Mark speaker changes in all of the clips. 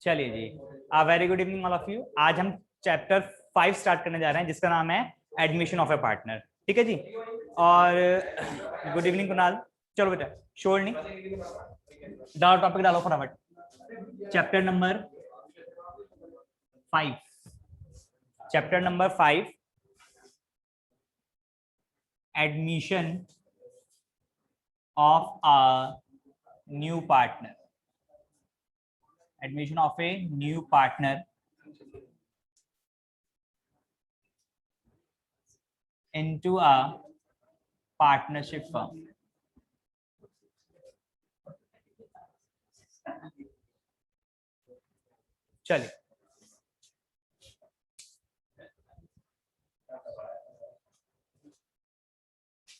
Speaker 1: चलिए जी, very good evening all of you. आज हम चैप्टर 5 स्टार्ट करने जा रहे हैं जिसका नाम है एडमिशन ऑफ ए पार्टनर। ठीक है जी। और गुड इवनिंग कुणाल। चलो बेटा शोर नहीं, डालो टॉपिक, डालो फटाफट। Chapter number 5, chapter number 5, admission of a new partner. Admission of a new partner into a partnership firm. चलिए,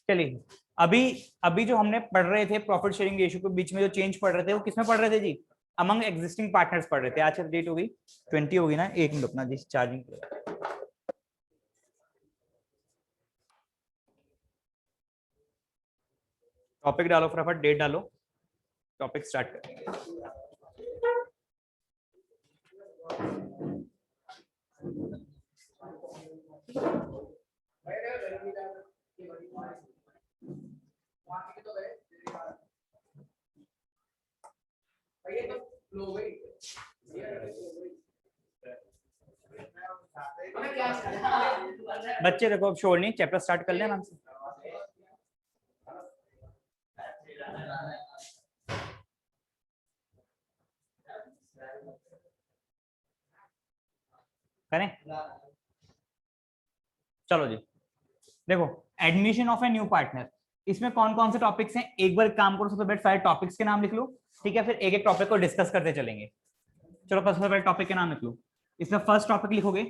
Speaker 1: चलिए अभी जो हमने पढ़ रहे थे प्रॉफिट शेयरिंग रेशियो के बीच में जो चेंज पढ़ रहे थे वो किसमें पढ़ रहे थे जी? अमंग एग्जिस्टिंग पार्टनर्स पढ़ रहे थे। आज डेट होगी 20 होगी ना। एक मिनट अपना जी, चार्जिंग टॉपिक डालो फटाफट, डेट डालो, टॉपिक स्टार्ट करेंगे। बच्चे देखो, अब शोर नहीं, चैप्टर स्टार्ट कर लेना हमसे। करें, चलो जी। देखो, admission of a new partner, इसमें कौन कौन से टॉपिक्स हैं एक बार काम करो, सबसे पहले सारे टॉपिक्स के नाम लिख लो। ठीक है, फिर एक एक टॉपिक को डिस्कस करते चलेंगे। चलो सबसे पहले टॉपिक के नाम लिख लो। इसमें फर्स्ट टॉपिक लिखोगे।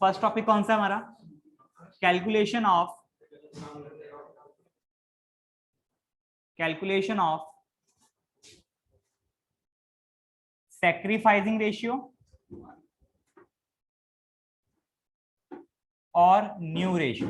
Speaker 1: फर्स्ट टॉपिक कौन सा है हमारा? कैलकुलेशन ऑफ सैक्रिफाइसिंग रेशियो और न्यू रेशियो।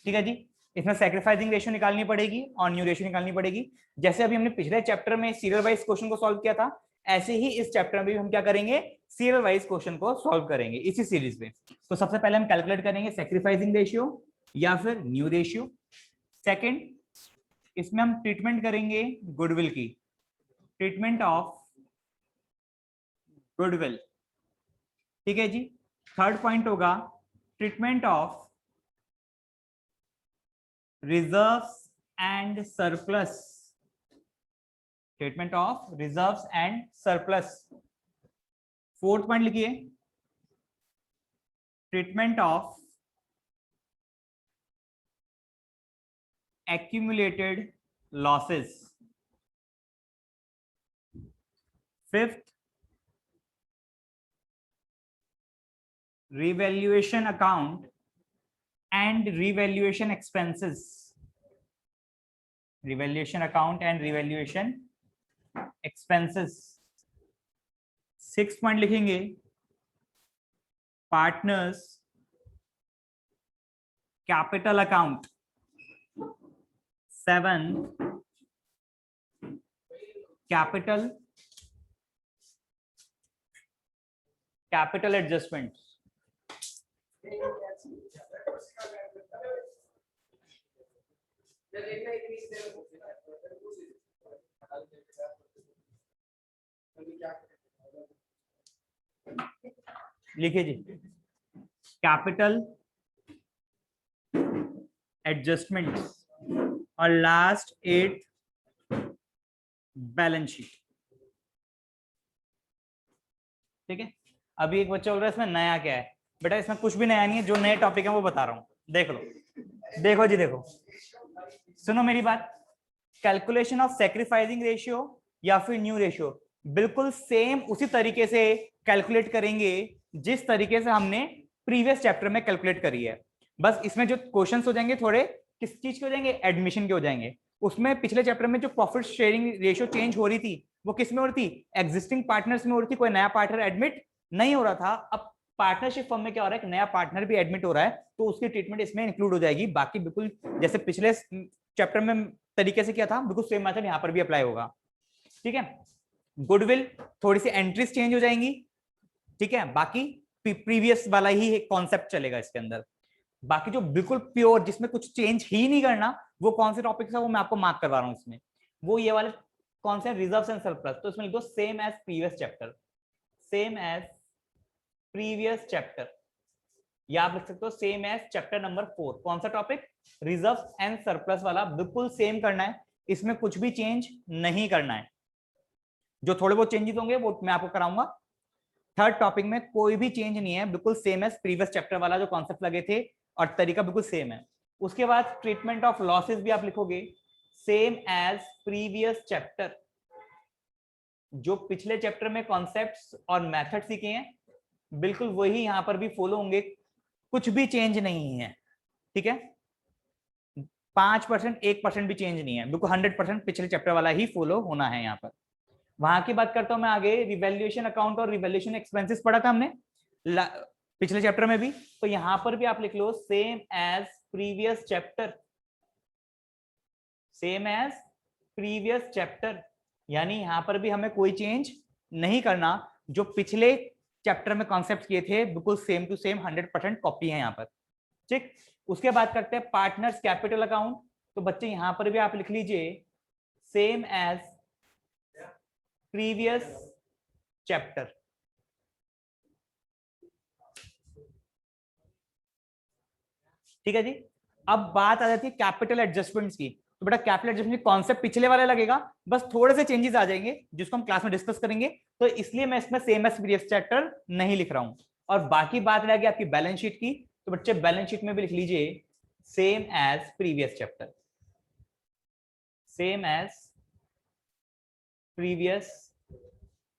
Speaker 1: ठीक है जी। इसमें सैक्रिफाइसिंग रेशियो निकालनी पड़ेगी और न्यू रेशियो निकालनी पड़ेगी। जैसे अभी हमने पिछले चैप्टर में सीरियल वाइज क्वेश्चन को सॉल्व किया था, ऐसे ही इस चैप्टर में भी हम क्या करेंगे, सीरियल वाइज क्वेश्चन को सॉल्व करेंगे इसी सीरीज में। तो सबसे पहले हम कैलकुलेट करेंगे सैक्रिफाइसिंग रेशियो या फिर न्यू रेशियो। सेकंड, इसमें हम ट्रीटमेंट करेंगे गुडविल की, ट्रीटमेंट ऑफ गुडविल। ठीक है जी। थर्ड पॉइंट होगा treatment of reserves and surplus, treatment of reserves and surplus. Fourth point लिखिए, treatment of accumulated losses. Fifth, revaluation account and revaluation expenses. Revaluation account and revaluation expenses. Sixth point लिखेंगे, partners capital account. 7, capital adjustments. लिखिए जी, capital adjustments और last 8 balance sheet. ठीक है। अभी एक बच्चा बोल रहा है इसमें नया क्या है? बेटा इसमें कुछ भी नया नहीं है, जो नए टॉपिक है वो बता रहा हूं, देख लो। देखो जी, देखो सुनो मेरी बात। कैलकुलेशन ऑफ सैक्रिफाइसिंग रेशियो या फिर न्यू रेशियो बिल्कुल सेम उसी तरीके से कैलकुलेट करेंगे जिस तरीके से हमने प्रीवियस चैप्टर में कैलकुलेट करी है। बस इसमें जो क्वेश्चंस हो जाएंगे थोड़े किस चीज के हो जाएंगे, एडमिशन के हो जाएंगे। उसमें पिछले चैप्टर में जो प्रॉफिट शेयरिंग रेशियो चेंज हो रही थी वो किस में हो रही थी? एग्जिस्टिंग पार्टनर्स में हो रही थी, कोई नया पार्टनर एडमिट नहीं हो रहा था। अब पार्टनरशिप फर्म में क्या हो रहा है, एक नया पार्टनर भी एडमिट हो रहा है, तो उसकी ट्रीटमेंट इसमें इंक्लूड हो जाएगी। बाकी बिल्कुल जैसे पिछले चैप्टर में तरीके से किया था, बिल्कुल सेम मेथड यहाँ पर भी अप्लाई होगा। ठीक है। गुडविल थोड़ी सी एंट्रीज चेंज हो जाएंगी, ठीक है, बाकी प्रीवियस वाला ही कॉन्सेप्ट चलेगा इसके अंदर। बाकी जो बिल्कुल प्योर जिसमें कुछ चेंज ही नहीं करना, वो कौन से टॉपिक्स है वो मैं आपको मार्क करवा रहा हूं इसमें। वो ये वाले कौन से रिजर्व्स एंड सरप्लस, तो इसमें लिख दो same as previous chapter, same as previous chapter, या आप लिख सकते हो सेम एज चैप्टर नंबर 4। कौन सा टॉपिक? रिजर्व एंड सरप्लस वाला, बिल्कुल सेम करना है, इसमें कुछ भी चेंज नहीं करना है। जो थोड़े बहुत चेंजेस होंगे वो मैं आपको कराऊंगा। थर्ड टॉपिक में कोई भी चेंज नहीं है, बिल्कुल सेम एज प्रीवियस चैप्टर वाला जो कॉन्सेप्ट लगे थे और तरीका बिल्कुल सेम है। उसके बाद ट्रीटमेंट ऑफ लॉसेस भी आप लिखोगे सेम एज प्रीवियस चैप्टर, जो पिछले चैप्टर में कॉन्सेप्ट्स और मेथड सीखे हैं बिल्कुल वही यहां पर भी फॉलो होंगे, कुछ भी चेंज नहीं है, ठीक है। 5% 1% भी चेंज नहीं है, बिल्कुल 100% पिछले चैप्टर वाला ही फॉलो होना है यहाँ पर। वहां की बात करता हूं मैं आगे, रिवैल्यूएशन अकाउंट और रिवैल्यूएशन एक्सपेंसेस पढ़ा था हमने पिछले चैप्टर में भी, तो यहां पर भी आप लिख लो same as previous chapter, same as previous chapter, यानी यहां पर भी हमें कोई चेंज नहीं करना, जो पिछले चैप्टर में कॉन्सेप्ट किए थे बिल्कुल सेम टू सेम 100% कॉपी है यहाँ पर, ठीक। उसके बाद करते हैं पार्टनर्स कैपिटल अकाउंट, तो बच्चे यहां पर भी आप लिख लीजिए सेम एज प्रीवियस चैप्टर, ठीक है जी। अब बात आ जाती है कैपिटल एडजस्टमेंट्स की, तो बेटा कैपिटल एडजस्टमेंट कॉन्सेप्ट पिछले वाला लगेगा, बस थोड़े से चेंजेस आ जाएंगे जिसको हम क्लास में डिस्कस करेंगे, तो इसलिए मैं इसमें सेम एज प्रीवियस चैप्टर नहीं लिख रहा हूं। और बाकी बात रहेगी आपकी बैलेंस शीट की, तो बच्चे बैलेंस शीट में भी लिख लीजिए same as previous chapter, same as previous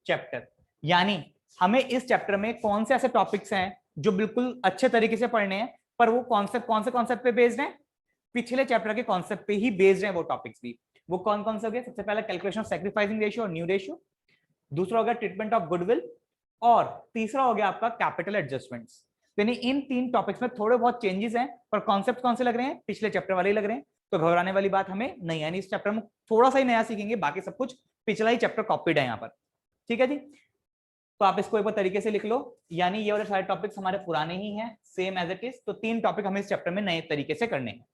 Speaker 1: chapter. यानी हमें इस चैप्टर में कौन से ऐसे टॉपिक्स हैं जो बिल्कुल अच्छे तरीके से पढ़ने हैं, पर वो कॉन्सेप्ट कौन से कॉन्सेप्ट पे बेस्ड हैं? पिछले चैप्टर के कॉन्सेप्ट पे ही बेस्ड हैं वो टॉपिक्स भी। वो कौन कौन से हो गए? सबसे पहले कैलकुलेशन ऑफ सैक्रिफाइसिंग रेशियो और न्यू रेशियो, दूसरा हो गया ट्रीटमेंट ऑफ गुडविल, और तीसरा हो गया आपका कैपिटल एडजस्टमेंट्स। यानी इन 3 टॉपिक्स में थोड़े बहुत चेंजेस हैं, पर कॉन्सेप्ट कौन से लग रहे हैं? पिछले चैप्टर वाले ही लग रहे हैं, तो घबराने वाली बात हमें नहीं है। इस चैप्टर में थोड़ा सा ही नया सीखेंगे, बाकी सब कुछ पिछला ही चैप्टर कॉपीड है यहाँ पर, ठीक है जी। तो आप इसको एक बार तरीके से लिख लो, यानी ये वाले सारे टॉपिक्स हमारे पुराने ही हैं, सेम एज इट इज, तो 3 टॉपिक हमें इस चैप्टर में नए तरीके से करने हैं,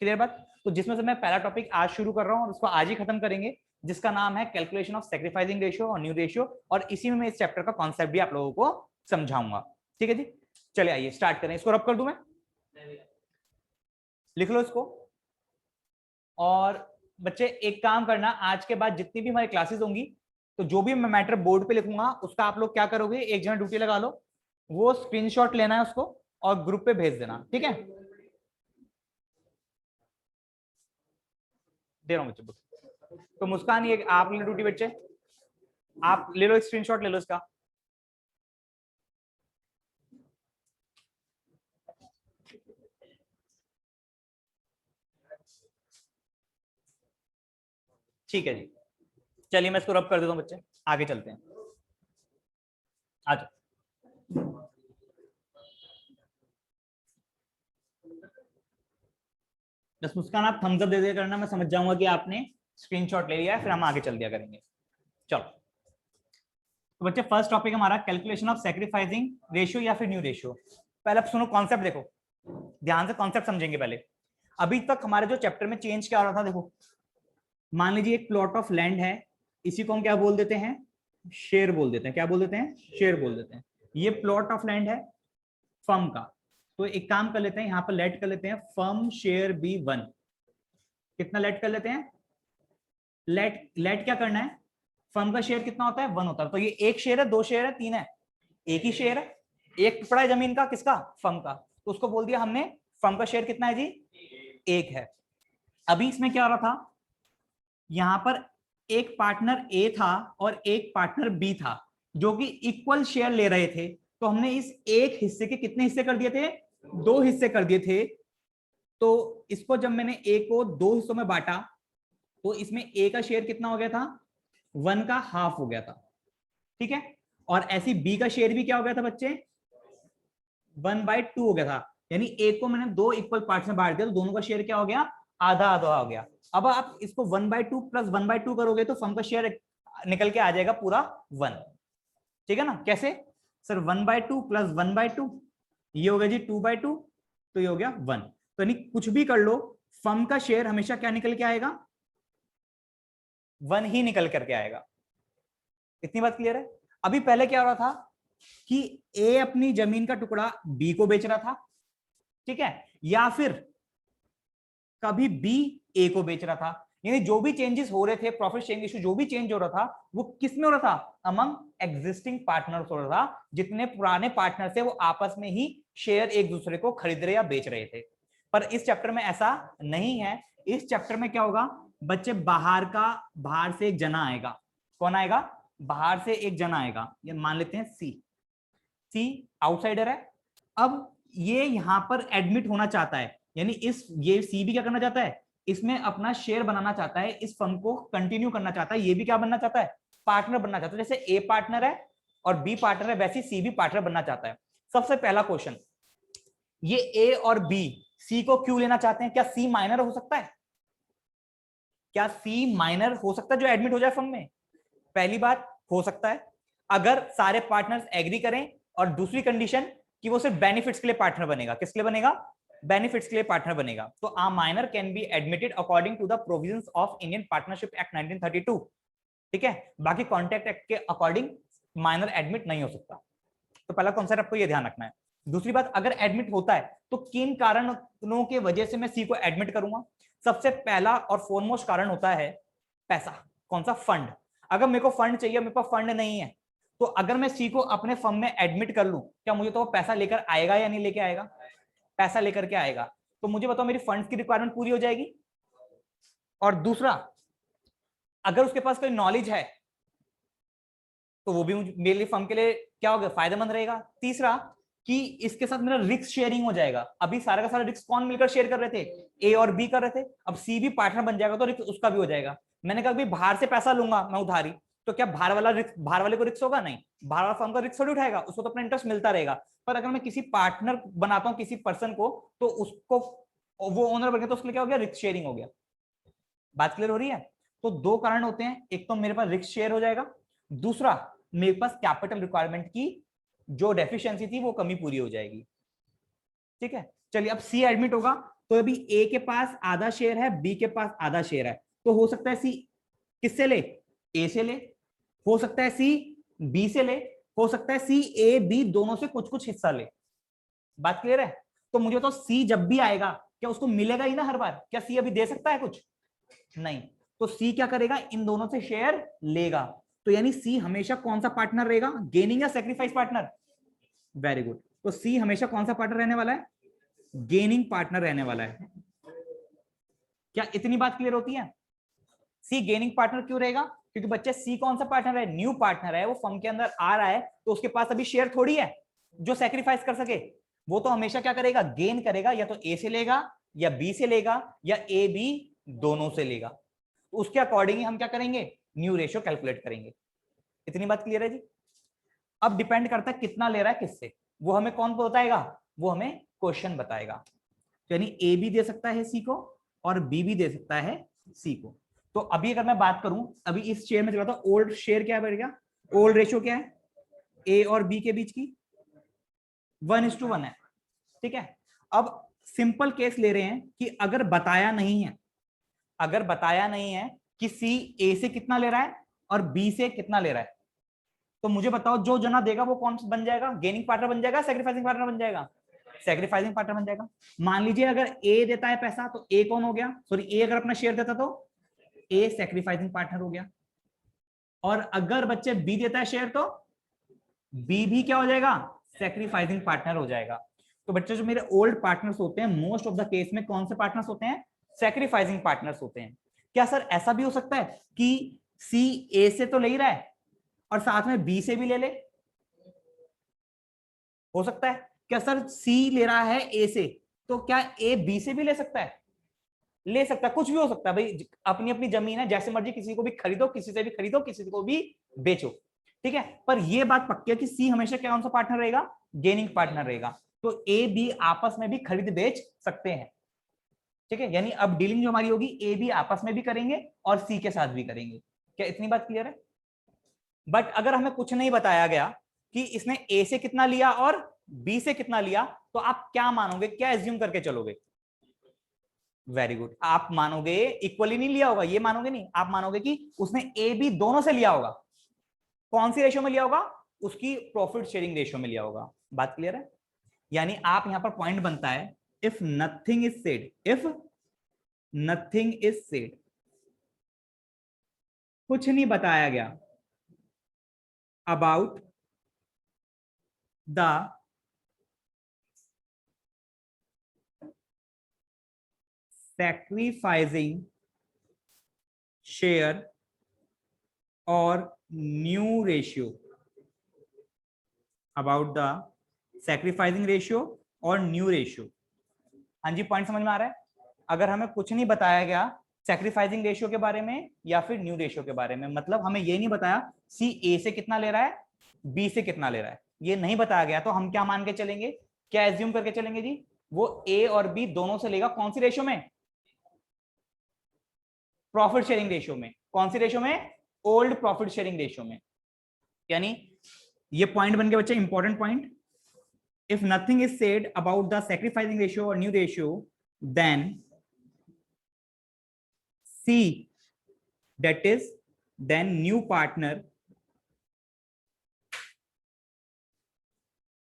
Speaker 1: क्लियर बात। तो जिसमें से मैं पहला टॉपिक आज शुरू कर रहा हूं और उसको आज ही खत्म करेंगे, जिसका नाम है कैलकुलेशन ऑफ सैक्रिफाइसिंग रेशियो और न्यू रेशियो, और इसी में मैं इस चैप्टर का कॉन्सेप्ट भी आप लोगों को समझाऊंगा, ठीक है जी। चलिए आइए स्टार्ट करें, इसको रब कर दूं मैं, लिख लो इसको। और बच्चे एक काम करना, आज के बाद जितनी भी हमारी क्लासेस होंगी, तो जो भी मैं मैटर बोर्ड पे लिखूंगा उसका आप लोग क्या करोगे, एक जगह ड्यूटी लगा लो, वो स्क्रीनशॉट लेना है उसको और ग्रुप पे भेज देना, ठीक है। दे रहा हूं बच्चे बुक। तो मुस्कान, ये आप ले ड्यूटी बच्चे, आप ले लो स्क्रीनशॉट ले लो इसका। ठीक है जी, चलिए मैं इसको रब कर देता हूं बच्चे, आगे चलते हैं, आ जाओ। बस मुस्कान आप थम्स अप दे दिया करना, मैं समझ जाऊंगा कि आपने स्क्रीनशॉट ले लिया है, फिर हम आगे चल दिया करेंगे। चलो तो बच्चे फर्स्ट टॉपिक हमारा कैलकुलेशन ऑफ सैक्रिफाइसिंग रेशियो या फिर न्यू रेशियो। पहले आप सुनो कॉन्सेप्ट, देखो ध्यान से कॉन्सेप्ट समझेंगे पहले। अभी तक हमारे जो चैप्टर में चेंज क्या हो रहा था, देखो मान लीजिए एक प्लॉट ऑफ लैंड है, इसी को हम क्या बोल देते हैं, शेयर बोल देते हैं। क्या बोल देते हैं? शेयर बोल देते हैं। ये प्लॉट ऑफ लैंड है फर्म का, तो एक काम कर लेते हैं, यहाँ पर लेट कर लेते हैं फर्म शेयर बी 1। कितना लेट कर लेते हैं? लेट क्या करना है, फर्म का शेयर कितना होता है? 1 होता है। तो ये एक शेयर है, 2 शेयर है, 3 है? एक ही शेयर है। एक टुकड़ा है जमीन का, किसका? फर्म का, तो उसको बोल दिया हमने फर्म का शेयर कितना है जी? 1 है। अभी इसमें क्या हो रहा था, यहां पर एक पार्टनर ए था और एक पार्टनर बी था, जो कि इक्वल शेयर ले रहे थे। तो हमने इस एक हिस्से के कितने हिस्से कर दिए थे? 2 हिस्से कर दिए थे। तो इसको जब मैंने ए को 2 हिस्सों में बांटा, तो इसमें ए का शेयर कितना हो गया था? 1 का हाफ हो गया था, ठीक है। और ऐसी बी का शेयर भी क्या हो गया था बच्चे? 1/2 हो गया था। यानी ए को मैंने 2 इक्वल पार्ट्स में बांट दिया, तो दोनों का शेयर क्या हो गया? आधा आधा हो गया। अब आप इसको 1/2 प्लस 1/2 करोगे तो फर्म का शेयर निकल के आ जाएगा पूरा 1, ठीक है ना। कैसे सर 1/2 प्लस 1/2, ये हो गया जी 2/2, तो ये हो गया 1। तो यानी कुछ भी कर लो, फर्म का शेयर हमेशा क्या निकल के आएगा, 1 ही निकल करके आएगा। इतनी बात क्लियर है। अभी पहले क्या हो रहा था कि ए अपनी जमीन का टुकड़ा बी को बेच रहा था, ठीक है, या फिर कभी बी ए को बेच रहा था। यानी जो भी चेंजेस हो रहे थे, प्रॉफिट शेयरिंग इशू जो भी चेंज हो रहा था, वो किस में हो रहा था, अमंग एग्जिस्टिंग पार्टनर्स हो रहा था। जितने पुराने पार्टनर थे वो आपस में ही शेयर एक दूसरे को खरीद रहे या बेच रहे थे। पर इस चैप्टर में ऐसा नहीं है। इस चैप्टर में क्या होगा बच्चे, बाहर से एक जना आएगा। कौन आएगा, बाहर से एक जना आएगा, ये मान लेते हैं सी आउटसाइडर है। अब ये यहां पर एडमिट होना चाहता है, यानी ये सी भी क्या करना चाहता है, इसमें अपना शेयर बनाना चाहता है, इस फर्म को कंटिन्यू करना चाहता है। ये भी क्या बनना चाहता है, पार्टनर बनना चाहता है। जैसे ए पार्टनर है और बी पार्टनर है, वैसे सी भी पार्टनर बनना चाहता है। सबसे पहला क्वेश्चन, ये ए और बी सी को क्यों लेना चाहते हैं? क्या सी माइनर हो सकता है? क्या सी माइनर हो सकता है जो एडमिट हो जाए फर्म में? पहली बात, हो सकता है अगर सारे पार्टनर्स एग्री करें, और दूसरी कंडीशन कि वो सिर्फ बेनिफिट्स के लिए पार्टनर बनेगा। किसके लिए बनेगा? बेनिफिट्स के लिए पार्टनर बनेगा। तो a minor can be admitted according to the provisions of Indian partnership act 1932, ठीक है। बाकी कॉन्ट्रैक्ट एक्ट के अकॉर्डिंग माइनर एडमिट नहीं हो सकता। तो पहला कॉन्सेप्ट आपको ये ध्यान रखना है। दूसरी बात, अगर एडमिट होता है तो किन कारणों की वजह से मैं सी को एडमिट करूंगा? सबसे पहला और फोरमोस्ट कारण होता है पैसा। कौन सा? फंड। अगर मेरे को फंड चाहिए, मेरे पास फंड नहीं है, तो अगर मैं सी को अपने फर्म में एडमिट कर लूं, क्या मुझे तो वो पैसा लेकर आएगा या नहीं लेके आएगा? पैसा लेकर के आएगा। तो मुझे बताओ, मेरी फंड्स की रिक्वायरमेंट पूरी हो जाएगी। और दूसरा, अगर उसके पास कोई नॉलेज है तो वो भी मेरे लिए, फर्म के लिए क्या होगा, फायदेमंद रहेगा। तीसरा, कि इसके साथ मेरा रिस्क शेयरिंग हो जाएगा। अभी सारा का सारा रिस्क कौन मिलकर शेयर कर रहे थे? ए और बी कर रहे थे। अब सी भी पार्टनर बन जाएगा तो रिस्क उसका भी हो जाएगा। मैंने कहा बाहर से पैसा लूंगा मैं उधारी, तो क्या बाहर वाले को रिस्क होगा? नहीं, बाहर वाला फर्म का रिस्क थोड़ी उठाएगा, उसको तो अपना इंटरेस्ट मिलता रहेगा। पर अगर मैं किसी पार्टनर बनाता हूं किसी पर्सन को, तो उसको वो ओनर बन गया, तो उसके लिए क्या हो गया, रिस्क शेयरिंग हो गया। बात क्लियर हो रही है? तो दो कारण होते हैं, एक तो मेरे पास रिस्क शेयर हो जाएगा, दूसरा मेरे पास कैपिटल रिक्वायरमेंट की जो डेफिशिएंसी थी वो कमी पूरी हो जाएगी। ठीक है, चलिए अब सी एडमिट होगा, तो अभी ए के पास आधा शेयर है, बी के पास आधा शेयर है, तो हो सकता है सी किससे ले? ए से ले। हो सकता है सी बी से ले। हो सकता है सी ए बी दोनों से कुछ कुछ हिस्सा ले। बात क्लियर है? तो मुझे तो सी जब भी आएगा, क्या उसको मिलेगा ही ना हर बार? क्या सी अभी दे सकता है कुछ? नहीं। तो सी क्या करेगा, इन दोनों से शेयर लेगा। तो यानी सी हमेशा कौन सा पार्टनर रहेगा, गेनिंग या सेक्रीफाइस पार्टनर? Very good. तो सी हमेशा कौन सा पार्टनर रहने वाला है? गेनिंग पार्टनर रहने वाला है। क्या इतनी बात क्लियर होती है? सी गेनिंग पार्टनर क्यों रहेगा? क्योंकि बच्चे सी कौन सा पार्टनर है? न्यू पार्टनर है, वो फर्म के अंदर आ रहा है, तो उसके पास अभी शेयर थोड़ी है जो सेक्रीफाइस कर सके। वो तो हमेशा क्या करेगा, गेन करेगा, या तो ए से लेगा या बी से लेगा या ए बी दोनों से लेगा। तो उसके अकॉर्डिंग हम क्या करेंगे, न्यू रेशियो कैलकुलेट करेंगे। इतनी बात क्लियर है जी? अब डिपेंड करता है कितना ले रहा है किससे, वो हमें कौन बताएगा? वो हमें क्वेश्चन बताएगा। यानी ए भी दे सकता है सी को और बी भी दे सकता है सी को। तो अभी अगर मैं बात करूं, अभी इस शेयर में चला था, ओल्ड शेयर क्या बढ़ेगा, ओल्ड रेशियो क्या है ए और बी के बीच की? 1:1 है। ठीक है, अब सिंपल केस ले रहे हैं कि अगर बताया नहीं है, अगर बताया नहीं है कि सी ए से कितना ले रहा है और बी से कितना ले रहा है, तो मुझे बताओ जो जना देगा वो कौन बन जाएगा, गेनिंग पार्टनर बन जाएगा, सेक्रीफाइसिंग पार्टनर बन जाएगा? सेक्रीफाइसिंग पार्टनर बन जाएगा। मान लीजिए अगर ए देता है पैसा, तो ए कौन हो गया, सॉरी ए अगर अपना शेयर देता तो ए सेक्रीफाइसिंग पार्टनर हो गया। और अगर बच्चे बी देता है शेयर, तो बी भी क्या हो जाएगा, सेक्रीफाइसिंग पार्टनर हो जाएगा। तो बच्चे जो मेरे ओल्ड पार्टनर्स होते हैं, मोस्ट ऑफ द केस में कौन से पार्टनर्स होते हैं, सेक्रीफाइसिंग पार्टनर्स होते हैं। क्या सर ऐसा भी हो सकता है कि सी ए से तो ले ही रहा है और साथ में बी से भी ले ले? हो सकता है। क्या सर सी ले रहा है ए से, तो क्या ए बी से भी ले सकता है? ले सकता है, कुछ भी हो सकता है भाई, अपनी अपनी जमीन है, जैसे मर्जी किसी को भी खरीदो, किसी से भी खरीदो, किसी को भी बेचो। ठीक है, पर यह बात पक्की है कि सी हमेशा कौन सा पार्टनर रहेगा, गेनिंग पार्टनर रहेगा। तो ए बी आपस में भी खरीद बेच सकते हैं। ठीक है, यानी अब डीलिंग जो हमारी होगी, ए बी आपस में भी करेंगे और सी के साथ भी करेंगे। क्या इतनी बात क्लियर है? बट अगर हमें कुछ नहीं बताया गया कि इसने ए से कितना लिया और बी से कितना लिया, तो आप क्या मानोगे, क्या एज्यूम करके चलोगे? वेरी गुड, आप मानोगे इक्वली नहीं लिया होगा, ये मानोगे नहीं, आप मानोगे कि उसने ए बी दोनों से लिया होगा। कौन सी रेशियो में लिया होगा? उसकी प्रॉफिट शेयरिंग रेशियो में लिया होगा। बात क्लियर है? यानी आप यहां पर पॉइंट बनता है, if nothing is said, if nothing is said, कुछ नहीं बताया गया अबाउट द sacrificing share और new ratio, about the sacrificing ratio और न्यू रेशियो। हाँ जी, पॉइंट समझ में आ रहा है? अगर हमें कुछ नहीं बताया गया सैक्रिफाइसिंग रेशियो के बारे में या फिर न्यू रेशियो के बारे में, मतलब हमें ये नहीं बताया सी ए से कितना ले रहा है, बी से कितना ले रहा है, ये नहीं बताया गया, तो हम क्या मान के चलेंगे, क्या एज्यूम करके चलेंगे जी? वो ए और बी दोनों से लेगा। कौन सी रेशियो में? प्रॉफिट शेयरिंग रेशियो में। कौन सी रेशियो में? ओल्ड प्रॉफिट शेयरिंग रेशियो में। यानी ये पॉइंट बन गया बच्चे, important point. If nothing is said about the sacrificing ratio और new ratio, then C, that is then new partner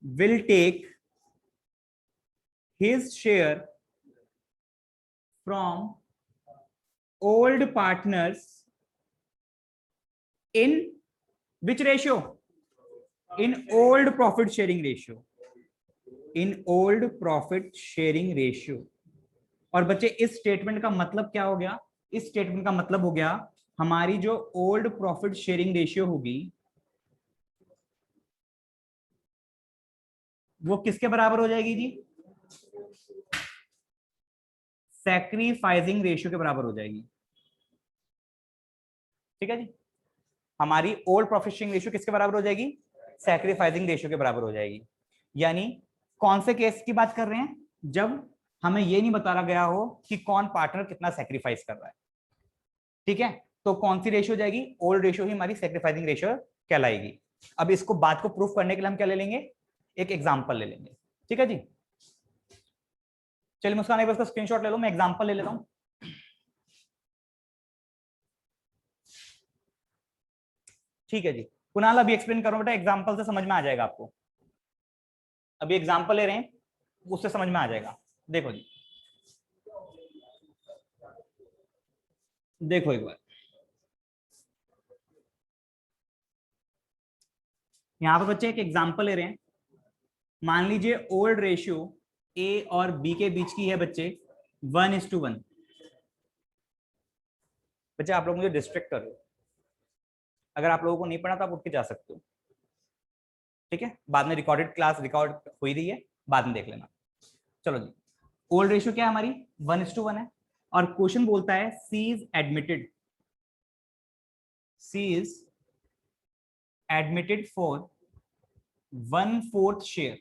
Speaker 1: will take his share from old partners in which ratio? In old profit sharing ratio, in old profit sharing ratio। और बच्चे इस statement का मतलब क्या हो गया? इस स्टेटमेंट का मतलब हो गया हमारी जो ओल्ड प्रॉफिट शेयरिंग रेशियो होगी वो किसके बराबर हो जाएगी जी? सैक्रिफाइसिंग रेशियो के बराबर हो जाएगी। ठीक है जी, हमारी ओल्ड प्रॉफिट शेयरिंग रेशियो किसके बराबर हो जाएगी? सैक्रिफाइसिंग रेशियो के बराबर हो जाएगी। यानी कौन से केस की बात कर रहे हैं? जब हमें यह नहीं बताया गया हो कि कौन पार्टनर कितना सैक्रिफाइस कर रहा है। ठीक है, तो कौन सी रेशियो जाएगी? ओल्ड रेशियो ही हमारी सैक्रिफाइसिंग रेशियो कहलाएगी। अब इसको बात को प्रूफ करने के लिए हम क्या ले लेंगे? एक एग्जांपल ले लेंगे। ठीक है जी, चलिए मुस्कान एक बार इसका स्क्रीनशॉट ले लो, मैं एग्जांपल ले लेता हूं। ठीक है जी, कुणाल अभी एक्सप्लेन करो बेटा, एग्जांपल से समझ में आ जाएगा आपको। अभी एग्जांपल ले रहे हैं, उससे समझ में आ जाएगा। देखो जी, देखो एक बार यहां पर बच्चे एक एग्जांपल ले रहे हैं। मान लीजिए ओल्ड रेशियो ए और बी के बीच की है बच्चे 1:1। बच्चे आप लोग मुझे डिस्ट्रैक्ट कर रहे हो, अगर आप लोगों को नहीं पढ़ा तो आप उठ के जा सकते हो। ठीक है, बाद में रिकॉर्डेड क्लास रिकॉर्ड हो ही रही है, बाद में देख लेना। चलो जी, ओल्ड रेशियो क्या है हमारी? 1:1 है। और क्वेश्चन बोलता है C is admitted, C is admitted for 1/4 share.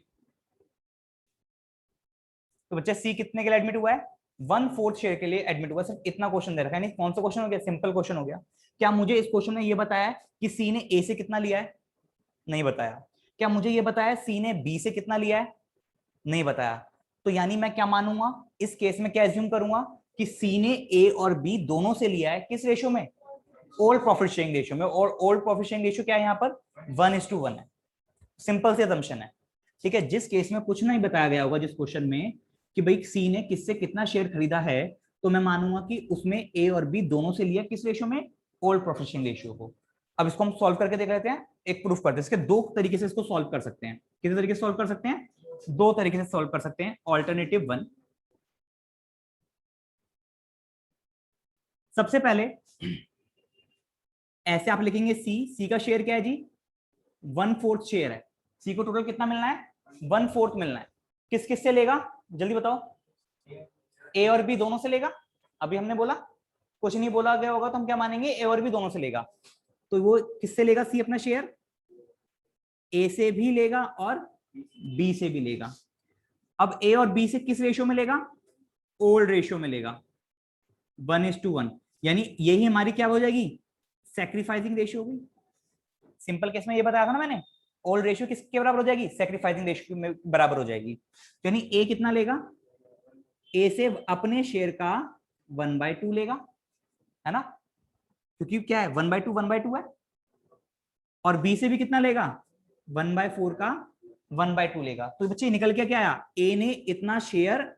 Speaker 1: तो बच्चा सी कितने के लिए एडमिट हुआ है? 1/4 शेयर के लिए एडमिट हुआ। सिर्फ इतना क्वेश्चन दे रखा है, नहीं कौन सा क्वेश्चन हो गया? सिंपल क्वेश्चन हो गया। क्या मुझे इस क्वेश्चन में ये बताया कि सी ने ए से कितना लिया है? नहीं बताया। क्या मुझे ये बताया सी ने बी से कितना लिया है? नहीं बताया। तो यानी मैं क्या मानूंगा इस केस में? क्या एज्यूम करूंगा कि सी ने ए और बी दोनों से लिया है। किस रेशियो में? ओल्ड प्रॉफिट शेयरिंग रेशियो में। और ओल्ड प्रॉफिट शेयरिंग रेशियो क्या है यहाँ पर? 1:1 है। सिंपल सी असम्पशन है। ठीक है, जिस केस में कुछ नहीं बताया गया होगा, जिस क्वेश्चन में कि भाई सी ने किससे कितना शेयर खरीदा है, तो मैं मानूंगा कि उसमें ए और बी दोनों से लिया। किस रेशियो में? ओल्ड प्रॉफिट शेयरिंग रेशियो को। अब इसको हम सॉल्व करके देख लेते हैं, एक प्रूफ करते हैं। इसके दो तरीके से इसको सॉल्व कर सकते हैं। किस तरीके से सॉल्व कर सकते हैं? दो तरीके से सॉल्व कर सकते हैं। ऑल्टरनेटिव 1, सबसे पहले ऐसे आप लिखेंगे सी का शेयर क्या है जी? 1/4 शेयर है। सी को टोटल कितना मिलना है? 1/4 मिलना है। किस किस से लेगा जल्दी बताओ? ए और बी दोनों से लेगा। अभी हमने बोला, कुछ नहीं बोला गया होगा तो हम क्या मानेंगे? ए और बी दोनों से लेगा। तो वो किससे लेगा सी अपना शेयर? ए से भी लेगा और बी से भी लेगा। अब ए और बी से किस रेशियो में लेगा? ओल्ड रेशियो में लेगा, 1:1। यानी यही हमारी क्या हो जाएगी? सैक्रिफाइसिंग रेशियो होगी। सिंपल केस में ये बताया था ना मैंने, ओल्ड रेशियो किसके बराबर हो जाएगी, सैक्रिफाइसिंग रेशियो में बराबर हो जाएगी। तो यानी ए कितना लेगा, ए से अपने शेयर का 1/2 लेगा, है ना, क्योंकि क्या है 1/2 है, और बी से भी कितना लेगा, 1/4 का 1/2 लेगा। तो बच्चे निकल के क्या आया, ए ने इतना शेयर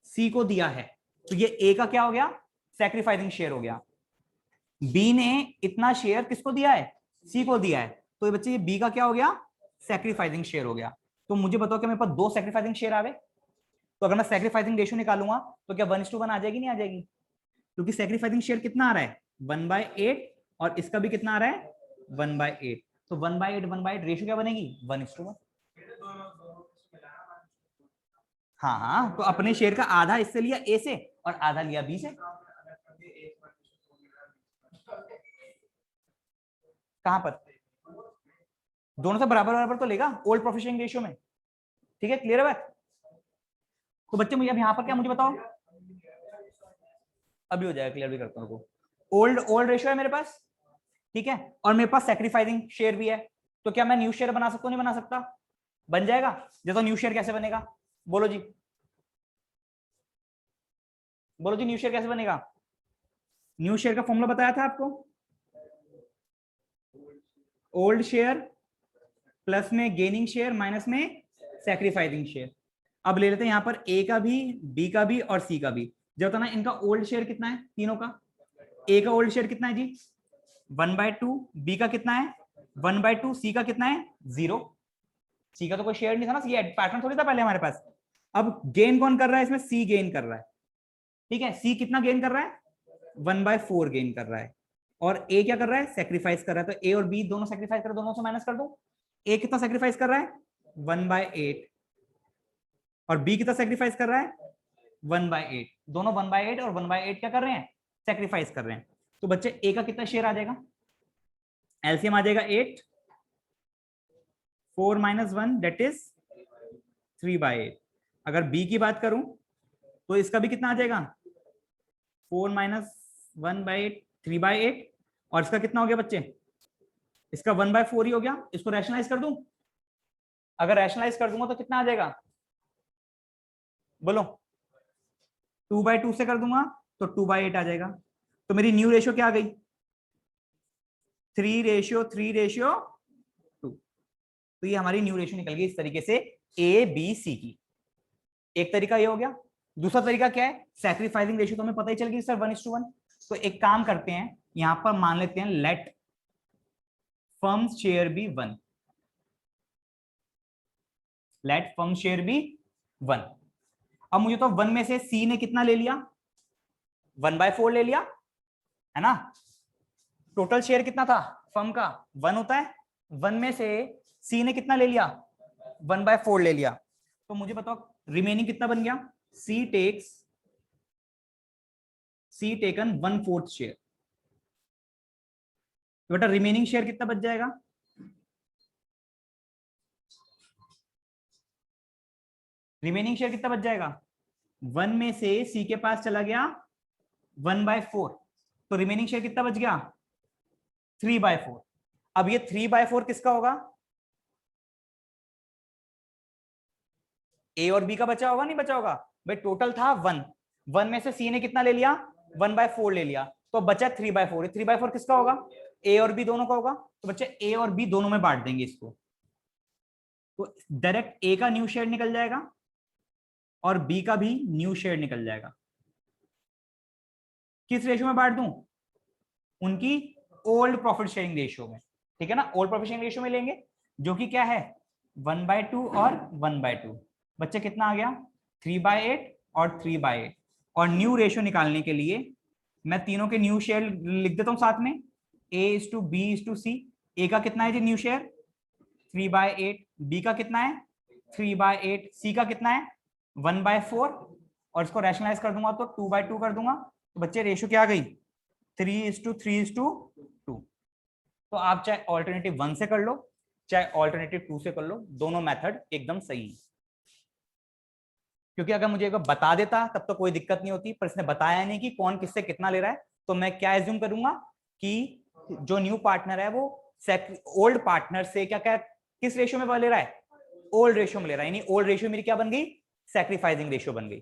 Speaker 1: सी को दिया है, तो ये ए का क्या हो गया, सैक्रिफाइसिंग शेयर हो गया। बी ने इतना शेयर किसको दिया है, सी को दिया है, तो ये बच्चे ये बी का क्या हो गया, सैक्रिफाइसिंग शेयर हो गया। तो मुझे बताओ कि मेरे पास 2 सैक्रिफाइसिंग शेयर आ गए, तो अगर मैं सैक्रिफाइसिंग रेशियो निकालूंगा तो क्या 1:1 आ जाएगी, नहीं आ जाएगी, क्योंकि सैक्रिफाइसिंग शेयर कितना आ रहा है 1/8 और इसका भी कितना आ रहा है 1/8, तो 1/8 रेशियो क्या बनेगी 1:1। हाँ हाँ, तो अपने शेयर का आधा इससे लिया ए से और आधा लिया बी से। कहां पर, दोनों से बराबर बराबर तो लेगा ओल्ड प्रोफिशिएंट रेशियो में, ठीक है, क्लियर है बात। तो बच्चे मुझे अब यहाँ पर क्या, मुझे बताओ, अभी हो जाएगा क्लियर, भी करता हूँ। ओल्ड ओल्ड रेशियो है मेरे पास, ठीक है, और मेरे पास सैक्रिफाइसिंग शेयर भी है, तो क्या मैं न्यू शेयर बना सकता हूँ, नहीं बना सकता, बन जाएगा। जैसे न्यू शेयर कैसे बनेगा, बोलो जी, बोलो जी, न्यू शेयर कैसे बनेगा। न्यू शेयर का फॉर्मूला बताया था आपको, ओल्ड शेयर प्लस में गेनिंग शेयर माइनस में सैक्रिफाइसिंग शेयर। अब ले लेते हैं यहाँ पर ए का भी, बी का भी और सी का भी। जब बताना इनका ओल्ड शेयर कितना है तीनों का, ए का ओल्ड शेयर कितना है जी 1/2, बी का कितना है 1/2, सी का कितना है 0। सी का तो कोई शेयर नहीं था ना, ये पैटर्न थोड़ी था पहले हमारे पास। अब गेन कौन कर रहा है इसमें, सी गेन कर रहा है, ठीक है, सी कितना गेन कर रहा है 1/4 गेन कर रहा है, और ए क्या कर रहा है सैक्रिफाइस कर रहा है, तो ए और बी दोनों सैक्रिफाइस कर, दोनों से माइनस कर दो। ए कितना सैक्रिफाइस कर रहा है 1/8 और बी कितना सैक्रिफाइस कर रहा है 1/8, दोनों 1/8 और 1/8 क्या कर रहे हैं सैक्रिफाइस कर रहे हैं। तो बच्चे ए का कितना शेयर आ जाएगा, एलसीएम आ जाएगा 8, 4 - 1 दैट इज 3/8। अगर बी की बात करूं तो इसका भी कितना आ जाएगा 4 - 1/8 3/8, और इसका कितना हो गया बच्चे, इसका 1/4 ही हो गया। इसको रैशनलाइज कर दूं, अगर रैशनलाइज कर दूंगा तो कितना आ जाएगा, बोलो 2/2 से कर दूंगा तो 2/8 आ जाएगा। तो मेरी न्यू रेशियो क्या आ गई 3:3:2। तो ये हमारी न्यू रेशियो निकल गई इस तरीके से ए बी सी की। एक तरीका ये हो गया। दूसरा तरीका क्या है, सैक्रिफाइसिंग रेशियो तो हमें पता ही चल गई सर 1:1। तो एक काम करते हैं, यहां पर मान लेते हैं let firm share B 1, let firm share B 1। अब मुझे तो 1 में से सी ने कितना ले लिया 1/4 ले लिया, है ना, टोटल शेयर कितना था फर्म का 1 होता है, 1 में से सी ने कितना ले लिया 1/4 ले लिया। तो मुझे बताओ रिमेनिंग कितना बन गया, सी टेकन 1/4 शेयर। तो बेटा रिमेनिंग शेयर कितना बच जाएगा, रिमेनिंग शेयर कितना बच जाएगा 1 में से सी के पास चला गया 1/4, तो रिमेनिंग शेयर कितना बच गया 3/4। अब ये 3/4 किसका होगा, ए और बी का बचा होगा, नहीं बचा होगा भाई, टोटल था 1 में से सी ने कितना ले लिया 1/4 ले लिया, तो बचा 3/4। 3/4 किसका होगा, ए और बी दोनों का होगा, तो बच्चे ए और बी दोनों में बांट देंगे इसको, तो डायरेक्ट ए का न्यू शेयर निकल जाएगा और बी का भी न्यू शेयर निकल जाएगा। किस रेशियो में बांट दूं, उनकी ओल्ड प्रॉफिट शेयरिंग रेशियो में, ठीक है ना, ओल्ड प्रॉफिट शेयरिंग रेशियो में लेंगे, जो कि क्या है 1/2 और 1/2। बच्चे कितना आ गया 3/8 और 3/8। और न्यू रेशियो निकालने के लिए मैं तीनों के न्यू शेयर लिख देता हूं साथ में, A/B/C। ए का कितना है जी न्यू शेयर 3/8, बी का कितना है 3/8, सी का कितना है 1/4, और इसको रैशनलाइज कर दूंगा तो 2/2 कर दूंगा। तो बच्चे रेशियो क्या आ गई 3:3:2। तो आप चाहे ऑल्टरनेटिव 1 से कर लो चाहे ऑल्टरनेटिव 2 से कर लो, दोनों मेथड एकदम सही है। क्योंकि अगर मुझे बता देता तब तो कोई दिक्कत नहीं होती, पर इसने बताया नहीं कि कौन किससे कितना ले रहा है, तो मैं क्या एज्यूम करूंगा कि जो न्यू पार्टनर है वो ओल्ड पार्टनर से क्या क्या किस रेशियो में ले रहा है, ओल्ड रेशियो में ले रहा है, यानी ओल्ड रेशियो मेरी क्या बन गई, सैक्रिफाइसिंग रेशियो बन गई।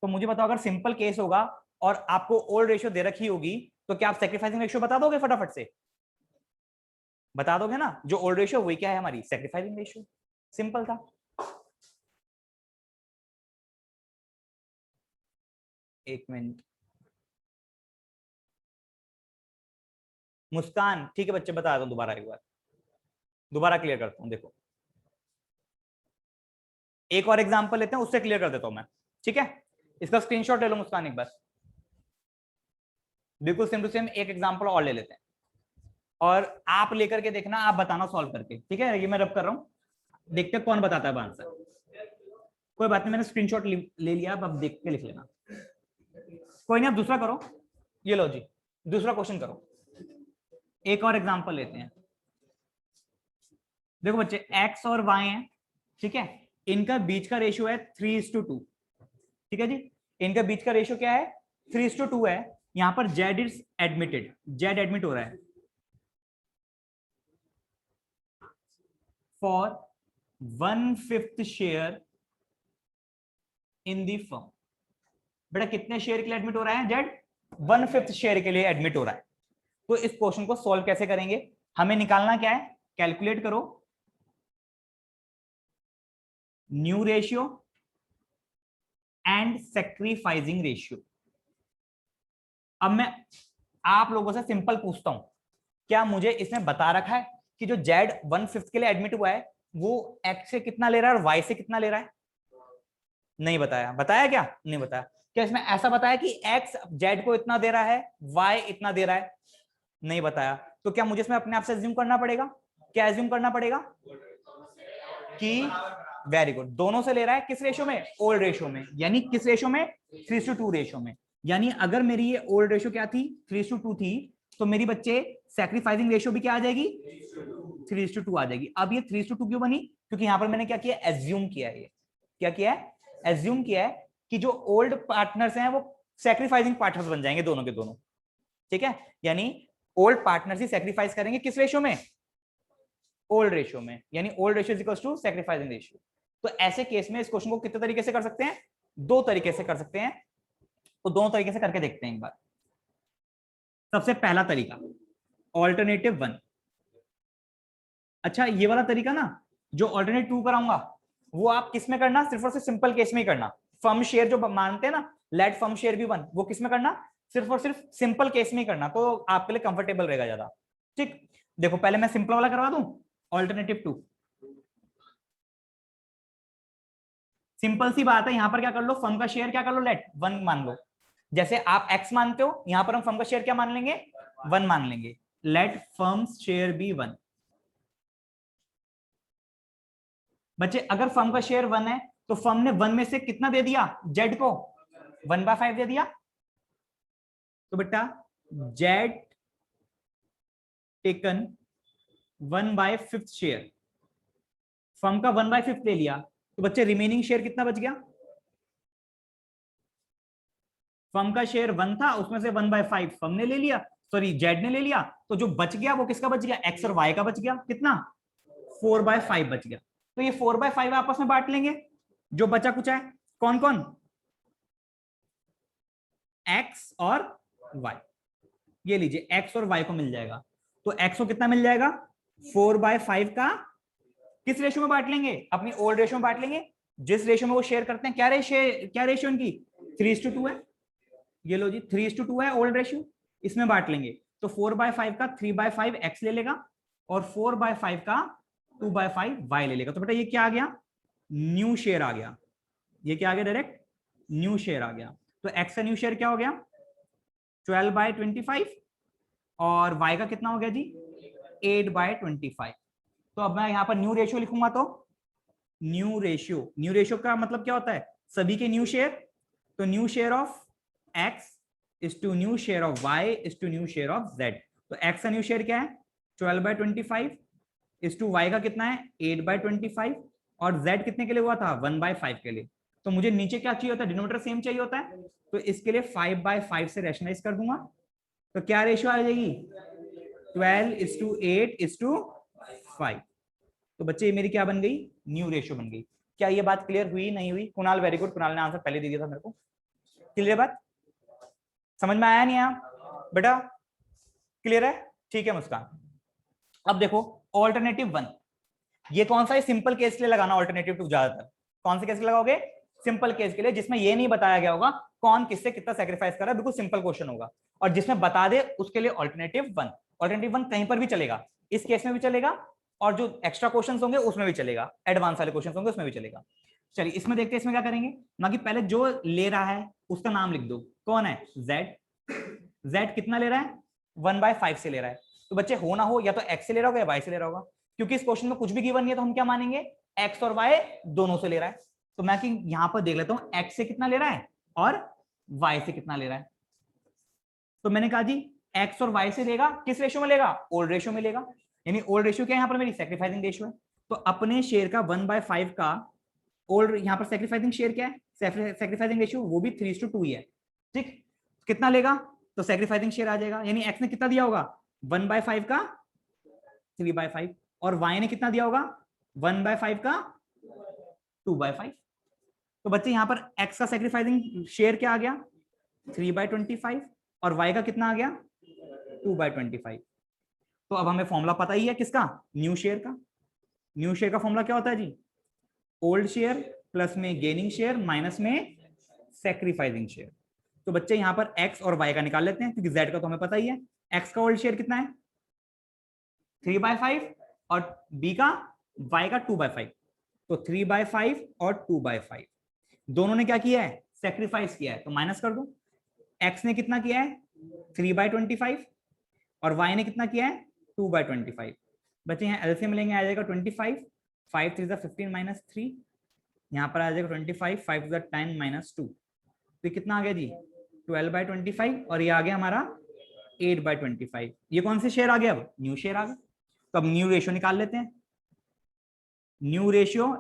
Speaker 1: तो मुझे बताओ अगर सिंपल केस होगा और आपको ओल्ड रेशियो दे रखी होगी तो क्या आप सैक्रिफाइसिंग रेशियो बता दोगे, फटाफट से बता दोगे ना, जो ओल्ड रेशियो वही क्या है हमारी सैक्रिफाइसिंग रेशियो, सिंपल था। एक मिनट, मुस्कान ठीक है बच्चे, बता दो दोबारा, एक बार दोबारा क्लियर करता हूं। देखो एक और एग्जांपल लेते हैं, उससे क्लियर कर देता हूं मैं, ठीक है। इसका स्क्रीनशॉट ले लो मुस्कान एक बार, बिल्कुल सेम टू सेम एक एग्जांपल और ले लेते हैं और आप लेकर के देखना, आप बताना सॉल्व करके, ठीक है। ये मैं रब कर रहा हूं, देखते हैं कौन बताता है आंसर। कोई बात नहीं, मैंने स्क्रीनशॉट ले लिया, अब देख के लिख लेना। कोई नहीं, आप दूसरा करो, ये लो जी दूसरा क्वेश्चन करो। एक और एग्जांपल लेते हैं। देखो बच्चे x और y हैं, ठीक है, इनका बीच का रेशियो है 3:2, ठीक है जी। इनका बीच का रेशियो क्या है, 3:2 है। यहां पर z is admitted, z admit हो रहा है for 1/5 share in the firm. बेटा कितने शेयर के लिए एडमिट हो रहा है, z 1/5 शेयर के लिए एडमिट हो रहा है। तो इस क्वेश्चन को सॉल्व कैसे करेंगे, हमें निकालना क्या है, कैलकुलेट करो new ratio and sacrificing ratio. अब मैं आप लोगों से सिंपल पूछता हूं, क्या मुझे इसमें बता रखा है कि जो z 1/5 के लिए एडमिट हुआ है वो x से कितना ले रहा है और y से कितना ले रहा है, नहीं बताया। बताया क्या, नहीं बताया। क्या इसमें ऐसा बताया कि x z को इतना दे रहा है, y इतना दे रहा है, नहीं बताया। तो क्या मुझे इसमें अपने आप से एज्यूम करना पड़ेगा, क्या एज्यूम करना पड़ेगा कि वेरी गुड दोनों से ले रहा है, किस रेशियो में, ओल्ड रेशियो में, यानी किस रेशियो में, 3:2 रेशियो में। यानी अगर मेरी ये ओल्ड रेशियो क्या थी, 3:2 थी, तो मेरी बच्चे सैक्रिफाइसिंग रेशियो भी क्या आ जाएगी, 3:2 आ जाएगी। अब ये 3:2 क्यों बनी, क्योंकि यहां पर मैंने क्या किया, एज्यूम किया है। ये क्या किया है, एज्यूम किया है कि जो ओल्ड पार्टनर्स हैं वो सैक्रिफाइसिंग पार्टनर्स बन जाएंगे दोनों के दोनों, ठीक है। यानी ओल्ड पार्टनर्स ही सैक्रिफाइस करेंगे किस रेशियो में, ओल्ड रेशियो में, यानी old ratio is equals to sacrificing ratio. तो ऐसे केस में इस क्वेश्चन को कितने तरीके से कर सकते हैं, दो तरीके से कर सकते हैं। तो दोनों तरीके से करके देखते हैं एक बार। सबसे पहला तरीका ऑल्टरनेटिव 1। अच्छा ये वाला तरीका ना, जो ऑल्टरनेट 2 कराऊंगा वो आप किस में करना, सिर्फ और सिर्फ सिंपल केस में ही करना। फर्म शेयर जो मानते हैं ना, लेट फर्म शेयर भी 1, वो किस में करना, सिर्फ और सिर्फ सिंपल केस में ही करना, तो आपके लिए कंफर्टेबल रहेगा ज्यादा, ठीक। देखो पहले मैं सिंपल वाला करवा दूं, ऑल्टरनेटिव 2। सिंपल सी बात है, यहां पर क्या कर लो, फर्म का शेयर क्या कर लो, लेट 1 मान लो। जैसे आप x मानते हो, यहां पर हम फर्म का शेयर क्या मान लेंगे, 1 मान लेंगे। Let firm share B 1। बच्चे अगर फर्म का शेयर 1 है तो फर्म ने 1 में से कितना दे दिया, z को 1/5 दे दिया। तो बेटा z टेकन 1/5 शेयर, फर्म का 1/5 ले लिया, तो बच्चे रिमेनिंग शेयर कितना बच गया, फर्म का शेयर 1 था, उसमें से 1/5 फर्म ने ले लिया, सॉरी जेड ने ले लिया, तो जो बच गया वो किसका बच गया, एक्स और वाई का बच गया, कितना 4/5 बच गया। तो ये 4/5 आपस में बांट लेंगे, जो बचा कुछ है, कौन कौन, एक्स और वाई। ये लीजिए एक्स और वाई को मिल जाएगा। तो एक्स को कितना मिल जाएगा, 4/5 का किस रेशियो में बांट लेंगे, अपनी ओल्ड रेशियो में बांट लेंगे, जिस रेशियो में वो शेयर करते हैं। क्या रेशियो इनकी 3:2 है, ये लो जी 3:2 है ओल्ड रेशियो, इसमें बांट लेंगे। तो 4/5 का 3/5 एक्स ले लेगा और 4/5 का 2/5 वाई ले लेगा। तो बेटा ये क्या आ गया, न्यू शेयर आ गया। ये क्या आ गया, डायरेक्ट न्यू शेयर आ गया। तो एक्स का न्यू शेयर क्या हो गया, 12/25 और वाई का कितना हो गया जी, 8/25। तो अब मैं यहां पर न्यू रेशियो लिखूंगा, तो न्यू रेशियो का मतलब क्या होता है, सभी के न्यू शेयर। तो new share of x is to new share of y is to new share of z। तो x का न्यू शेयर क्या है, 12/25 इज टू y का कितना है, 8/25 और z कितने के लिए हुआ था, 1/5 के लिए। तो मुझे नीचे क्या चाहिए होता है, डिनोमिनेटर सेम चाहिए होता है, तो इसके लिए 5/5 से रैशनलाइज कर दूंगा। तो क्या रेशियो आ जाएगी, 12:8:5। तो बच्चे ये मेरी क्या बन गई, न्यू रेशियो बन गई। क्या ये बात क्लियर हुई नहीं हुई? कुणाल वेरी गुड, कुणाल ने आंसर पहले दे दिया था मेरे को। क्लियर बात, समझ में आया नहीं आया बेटा? क्लियर है, ठीक है मुस्कान। अब देखो ऑल्टरनेटिव 1, ये कौन सा है? सिंपल केस के लिए लगाना ऑल्टरनेटिव 2 ज्यादातर। कौन से केस के लिए लगाओगे? सिंपल केस के लिए, जिसमें ये नहीं बताया गया होगा कौन किससे कितना सेक्रीफाइस कर रहा है, बिल्कुल सिंपल क्वेश्चन होगा। और जिसमें बता दे उसके लिए ऑल्टरनेटिव 1। ऑल्टरनेटिव 1 कहीं पर भी चलेगा, इस केस में भी चलेगा और जो एक्स्ट्रा क्वेश्चन होंगे उसमें भी चलेगा, एडवांस वाले क्वेश्चन होंगे उसमें भी चलेगा। चलिए इसमें देखते हैं इसमें क्या करेंगे ना, कि पहले जो ले रहा है उसका नाम लिख दो। कौन है? जेड। जेड कितना ले रहा है? 1/5 से ले रहा है। तो बच्चे हो ना हो या तो एक्स से ले रहा होगा या वाई से ले रहा होगा, क्योंकि इस क्वेश्चन में कुछ भी गिवन नहीं है तो हम क्या मानेंगे, एक्स और वाई दोनों से ले रहा है। तो मैं कि यहां पर देख लेता हूं एक्स से कितना ले रहा है और वाई से कितना ले रहा है। तो मैंने कहा जी एक्स और वाई से लेगा, किस रेशियो में लेगा? ओल्ड रेशियो में लेगा। यानी ओल्ड रेशियो क्या है यहाँ पर? मेरी सेक्रीफाइसिंग रेशियो है। तो अपने शेयर का 1/5 का ओल्ड, यहाँ पर सेक्रीफाइसिंग शेयर क्या है, सेक्रीफाइसिंग रेशियो, वो भी 3:2 ही है। ठीक, कितना लेगा? तो सेक्रीफाइसिंग शेयर आ जाएगा। यानी एक्स ने कितना दिया होगा? 1/5 का 3/5, और वाई ने कितना दिया होगा? 1/5 का 2/5। तो बच्चे यहां पर एक्स का सेक्रीफाइसिंग शेयर क्या आ गया? 3/25, और वाई का कितना आ गया? 2/25। तो अब हमें फॉर्मूला पता ही है किसका? न्यू शेयर का। न्यू शेयर का फॉर्मूला क्या होता है जी? ओल्ड शेयर प्लस में गेनिंग शेयर माइनस में सेक्रीफाइसिंग शेयर। तो बच्चे यहां पर एक्स और वाई का निकाल लेते हैं, क्योंकि जेड का तो हमें पता ही है। एक्स का ओल्ड शेयर कितना है? 3/5, और बी का, वाई का 2/5। तो 3/5 और 2/5 दोनों ने क्या किया है? सेक्रीफाइस किया है। तो माइनस कर दो। एक्स ने कितना किया है? 3/25, और वाई ने कितना किया है? 2/25। बच्चे यहाँ एलसीएम लेंगे, आ जाएगा 25, 5 3 15 - 3, यहाँ पर आ जाएगा 25, 5 10 - 2। तो कितना आ गया जी? 12/25, और ये आ गया हमारा 8/25। ये कौन से शेयर आ गया? अब न्यू शेयर आ गया। तो अब न्यू रेशियो निकाल लेते हैं। न्यू रेशियो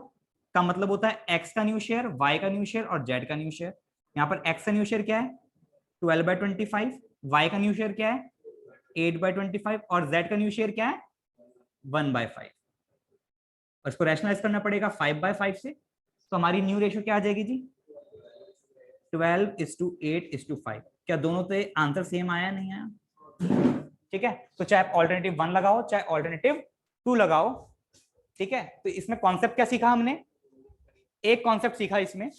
Speaker 1: का मतलब होता है एक्स का न्यू शेयर, वाई का न्यू शेयर और जेड का न्यू शेयर। यहाँ पर एक्स का न्यू शेयर क्या है? 12/25। वाई का न्यू शेयर क्या है? 8/25, और जेड का न्यू शेयर क्या है? 1/5। और इसको रैशनलाइज करना पड़ेगा 5/5 से। तो हमारी न्यू रेशियो क्या आ जाएगी जी? 12:8:5। क्या दोनों पे आंसर सेम आया नहीं आया? ठीक है, तो चाहे ऑल्टरनेटिव 1 लगाओ चाहे ऑल्टरनेटिव 2 लगाओ। ठीक है, तो इसमें कॉन्सेप्ट क्या सीखा हमने? एक कॉन्सेप्ट सीखा इसमें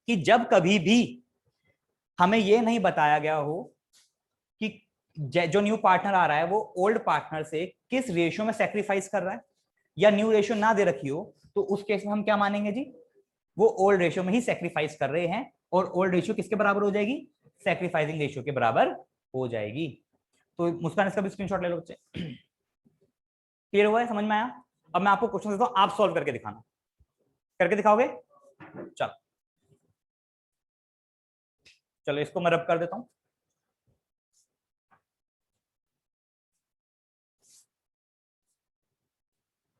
Speaker 1: कि जब कभी भी हमें यह नहीं बताया गया हो कि जो न्यू पार्टनर आ रहा है वो ओल्ड पार्टनर से किस रेशियो में सेक्रीफाइस कर रहा है, या न्यू रेशियो ना दे रखी हो, तो उस केस में हम क्या मानेंगे जी? वो ओल्ड रेशियो में ही सेक्रीफाइस कर रहे हैं, और ओल्ड रेशियो किसके बराबर हो जाएगी? सेक्रीफाइसिंग रेशियो के बराबर हो जाएगी। तो मुस्कान इसका भी स्क्रीनशॉट ले लो बच्चे। क्लियर हुआ है? समझ में आया? अब मैं आपको क्वेश्चन देता हूं, आप सॉल्व करके दिखाना। करके दिखाओगे? चलो चलो इसको मैं रब कर देता हूं।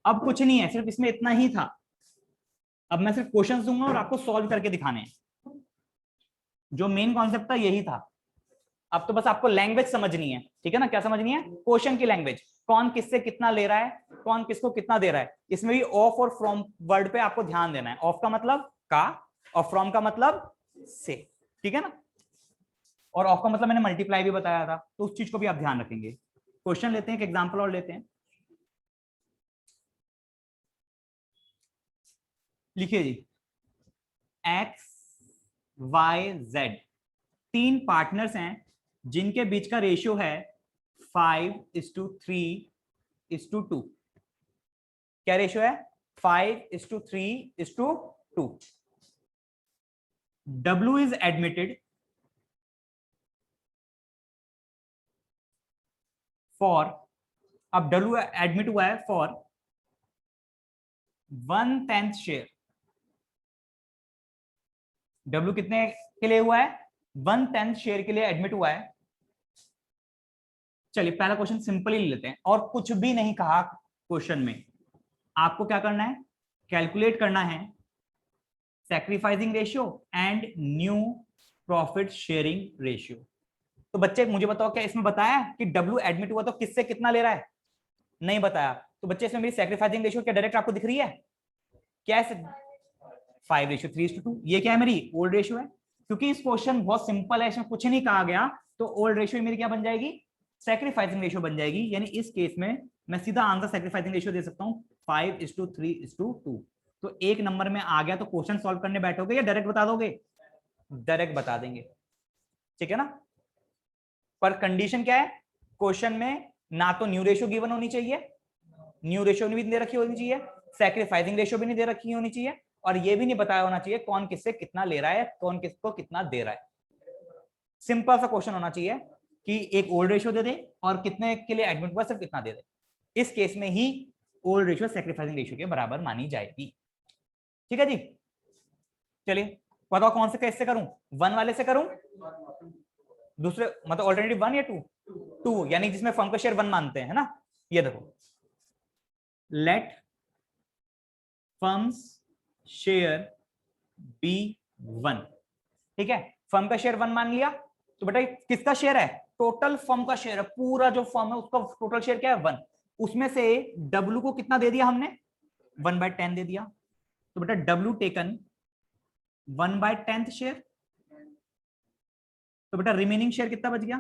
Speaker 1: अब कुछ नहीं है, सिर्फ इसमें इतना ही था। अब मैं सिर्फ क्वेश्चन दूंगा और आपको सॉल्व करके दिखाने हैं। जो मेन कॉन्सेप्ट था यही था। अब तो बस आपको लैंग्वेज समझनी है, ठीक है ना? क्या समझनी है? क्वेश्चन की लैंग्वेज। कौन किससे कितना ले रहा है, कौन किसको कितना दे रहा है। इसमें भी ऑफ और फ्रॉम वर्ड पे आपको ध्यान देना है। ऑफ का मतलब का, और फ्रॉम का मतलब से, ठीक है ना? और ऑफ का मतलब मैंने मल्टीप्लाई भी बताया था, तो उस चीज को भी आप ध्यान रखेंगे। क्वेश्चन लेते हैं, एक एग्जांपल और लेते हैं। लिखिए जी, एक्स वाई जेड 3 पार्टनर्स हैं जिनके बीच का रेशियो है 5:3:2। क्या रेशियो है? 5:3:2। W इज एडमिटेड फॉर, अब W एडमिट हुआ है फॉर 1/10 शेयर। W कितने के लिए हुआ है? 1/10 शेयर के लिए एडमिट हुआ है। चलिए पहला क्वेश्चन सिंपल ही लेते हैं, और कुछ भी नहीं कहा क्वेश्चन में। आपको क्या करना है? कैलकुलेट करना है sacrificing ratio and new profit sharing ratio. तो बच्चे मुझे बताओ, क्या इसमें बताया कि W एडमिट हुआ तो किससे कितना ले रहा है? नहीं बताया। तो बच्चे इसमें मेरी सैक्रिफाइसिंग रेशियो क्या डायरेक्ट आपको दिख रही है? क्या है? 5:3:2। ये क्या है? मेरी ओल्ड रेशियो है। क्योंकि इस क्वेश्चन बहुत सिंपल है, इसमें कुछ नहीं कहा गया, तो ओल्ड रेशियो मेरी क्या बन जाएगी? सैक्रिफाइसिंग रेशियो बन जाएगी। यानी इस केस में मैं सीधा आंसर सैक्रिफाइसिंग रेशियो दे सकता हूं 5:3:2। तो एक नंबर में आ गया। तो क्वेश्चन सॉल्व करने बैठोगे या डायरेक्ट बता दोगे? डायरेक्ट बता देंगे, ठीक है ना। पर कंडीशन क्या है? क्वेश्चन में ना तो न्यू रेशियो गिवन होनी चाहिए, न्यू रेशियो भी दे रखी होनी चाहिए, सैक्रिफाइसिंग रेशियो भी नहीं दे रखी होनी चाहिए, और ये भी नहीं बताया होना चाहिए कौन किससे कितना ले रहा है, कौन किसको कितना दे रहा है। सिंपल सा क्वेश्चन होना चाहिए कि एक ओल्ड रेशियो दे दे और कितने के लिए एडमिट हुआ सिर्फ कितना दे दे। इस केस में ही ओल्ड रेशियो सैक्रिफाइसिंग रेशियो के बराबर मानी जाएगी। ठीक है जी, चलिए बताओ कौन से केस से करूं? 1 वाले से करूं, दूसरे मतलब ऑल्टरनेटिव 1 या 2? यानी जिसमें फर्म का शेयर 1 मानते हैं, है ना। ये देखो, लेट फर्म्स शेयर बी 1, ठीक है। फर्म का शेयर 1 मान लिया, तो बेटा किसका शेयर है? टोटल फर्म का शेयर है, पूरा जो फर्म है उसका टोटल शेयर क्या है? 1। उसमें से डब्ल्यू को कितना दे दिया हमने? 1/10 दे दिया। तो बेटा डब्ल्यू टेकन 1/10 शेयर। तो बेटा रिमेनिंग शेयर कितना बच गया?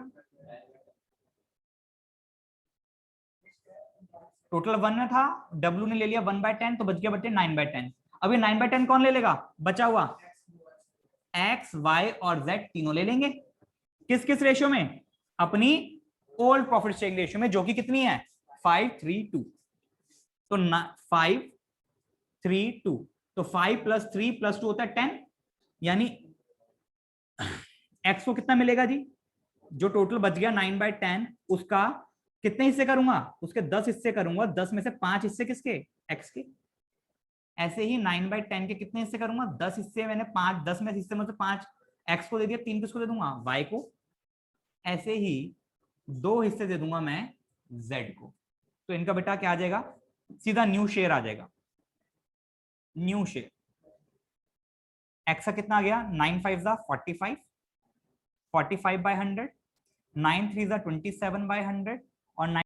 Speaker 1: टोटल 1 में था, डब्ल्यू ने ले लिया 1/10, तो बच गया बच्चे 9/10। अभी 9/10 कौन ले लेगा? बचा हुआ एक्स, वाई और जेड तीनों ले लेंगे। किस किस रेशियो में? अपनी ओल्ड प्रॉफिट शेयरिंग रेशियो में, जो कि कितनी है? 5:3:2। तो 5:3:2, तो 5 + 3 + 2 होता है 10। यानी एक्स को कितना मिलेगा जी? जो टोटल बच गया 9/10, उसका कितने हिस्से करूंगा? उसके 10 हिस्से करूंगा। 10 में से 5 हिस्से किसके? एक्स के। ऐसे ही 9/10 के कितने हिस्से करूंगा? 10 हिस्से मैंने 5, 10 में हिस्से में से 5 एक्स को दे दिया, 3 किसको दे दूंगा? वाई को। ऐसे ही 2 हिस्से दे दूंगा मैं जेड को। तो इनका बेटा क्या आ जाएगा? सीधा न्यू शेयर आ जाएगा। न्यू शेयर एक्स का कितना आ गया? 9×5 = 45, 45/100, 9×3 = 27/100 और